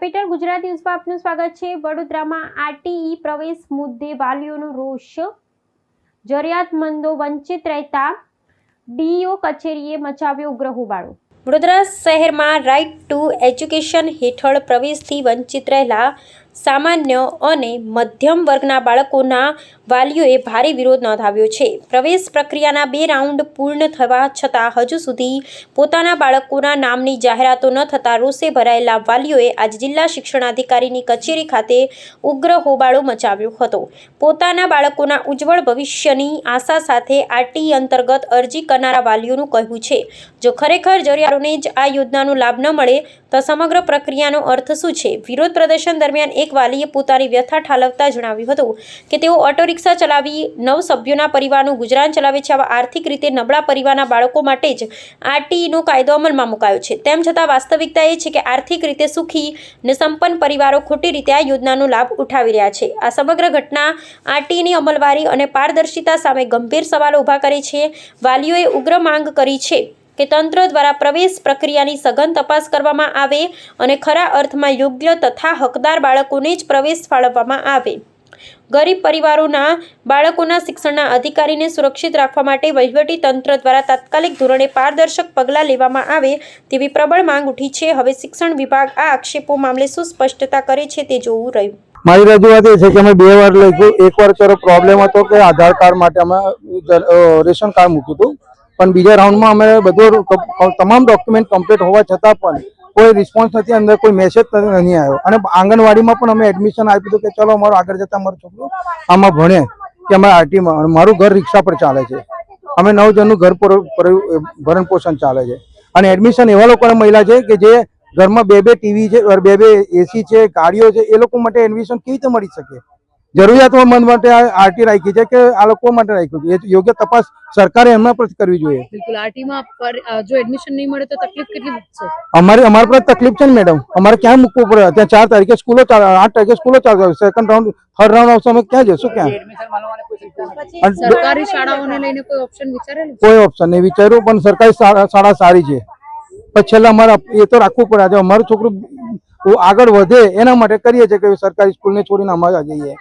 Capital Gujarat ન્યૂઝમાં આપનું સ્વાગત છે। વડોદરામાં આરટીઈ પ્રવેશ મુદ્દે વાલીઓનો રોષ, જરૂરિયાતમંદો વંચિત રહેતા ડીઈઓ કચેરીએ મચાવ્યો ઉગ્ર હોબાળો। વડોદરા શહેરમાં રાઇટ ટુ એજ્યુકેશન હેઠળ પ્રવેશથી વંચિત રહેલા સામાન્ય અને મધ્યમ વર્ગના બાળકોના વાલીઓએ ભારે વિરોધ નોંધાવ્યો છે। પ્રવેશ પ્રક્રિયાના 2 રાઉન્ડ પૂર્ણ થવા છતાં હજુ સુધી પોતાના બાળકોના નામની જાહેરાતો ન થતાં રોષે ભરાયેલા વાલીઓએ આજે જિલ્લા શિક્ષણાધિકારીની કચેરી ખાતે ઉગ્ર હોબાળો મચાવ્યો હતો। પોતાના બાળકોના ઉજ્જવળ ભવિષ્યની આશા સાથે આરટીઈ અંતર્ગત અરજી કરનારા વાલીઓનું કહેવું છે, જો ખરેખર જરૂરિયાતોને જ આ યોજનાનો લાભ ન મળે તો સમગ્ર પ્રક્રિયાનો અર્થ શું છે? વિરોધ પ્રદર્શન દરમિયાન એક વાલીએ પોતાની વ્યથા ઠાલવતા જણાવ્યું હતું કે તેઓ ઓટો રિક્ષા ચલાવી 9 સભ્યોના પરિવારનું ગુજરાન ચલાવે છે। આવા આર્થિક રીતે નબળા પરિવારના બાળકો માટે જ આરટીઈનો કાયદો અમલમાં મુકાયો છે। તેમ છતાં વાસ્તવિકતા એ છે કે આર્થિક રીતે સુખી અને સંપન્ન પરિવારો ખોટી રીતે આ યોજનાનો લાભ ઉઠાવી રહ્યા છે। આ સમગ્ર ઘટના આરટીઈની અમલવારી અને પારદર્શિતા સામે ગંભીર સવાલો ઊભા કરે છે। વાલીઓએ ઉગ્ર માંગ કરી છે કે તંત્ર દ્વારા પ્રવેશ પ્રક્રિયાની સઘન તપાસ કરવામાં આવે અને ખરા અર્થમાં યોગ્ય તથા હકદાર બાળકોને જ પ્રવેશ ફાળવવામાં આવે। ગરીબ પરિવારોના બાળકોના શિક્ષણના અધિકારીને સુરક્ષિત રાખવા માટે વહીવટી તંત્ર દ્વારા તાત્કાલિક ધોરણે પારદર્શક પગલાં લેવામાં આવે તેવી પ્રબળ માંગ ઉઠી છે। હવે શિક્ષણ વિભાગ આ આક્ષેપો મામલે શું સ્પષ્ટતા કરે છે તે જોવું રહ્યું। મારી રજૂઆત એ છે કે અમે 2 વાર લખ્યું। એક વાર ચલો પ્રોબ્લેમ હતો કે આધાર કાર્ડ માટે અમે રેશન કાર્ડ મૂક્યું હતું, પણ બીજા રાઉન્ડમાં અમે બધું તમામ ડોક્યુમેન્ટ કમ્પ્લીટ હોવા છતાં પણ કોઈ રિસ્પોન્સ નથી, અંદર કોઈ મેસેજ નહીં આવ્યો। અને આંગણવાડીમાં પણ અમે એડમિશન આપ્યું હતું કે ચલો અમારું આગળ જતાં અમારું છોકરું આમાં ભણે કે અમારા આરટીમાં। મારું ઘર રિક્ષા પર ચાલે છે, અમે 9 જણનું ઘર ભરણ પોષણ ચાલે છે। અને એડમિશન એવા લોકોને મહિલા છે કે જે ઘરમાં 2 ટીવી છે, 2 એસી છે, ગાડીઓ છે, એ લોકો માટે એડમિશન કેવી રીતે મળી શકે? જરૂરિયાતમંદ માટે આરટી રાખી છે કે આ લોકો માટે રાખ્યું છે? એ યોગ્ય તપાસ સરકારે એમના પર કરવી જોઈએ। બિલકુલ આરટીમાં જો એડમિશન નહીં મળે તો તકલીફ કેટલી છે? અમારી પર તકલીફ છે ને મેડમ, અમારે ક્યાં મૂકવું પડે? ત્યાં 4 તારીખે સ્કૂલો ચાલે, 8 તારીખે સ્કૂલો ચાલશે, સેકન્ડ રાઉન્ડ થર્ડ રાઉન્ડ આવશે, અમે ક્યાં જશું? ક્યાં સરકારી શાળાઓને લઈને કોઈ ઓપ્શન વિચારેલું? કોઈ ઓપ્શન નહીં વિચાર્યું, પણ સરકારી શાળા સારી છે, પણ છેલ્લા અમારે એ તો રાખવું પડે। આજે અમારું છોકરું આગળ વધે એના માટે કરીએ છીએ કે સરકારી સ્કૂલને છોડીને અમારે જઈએ।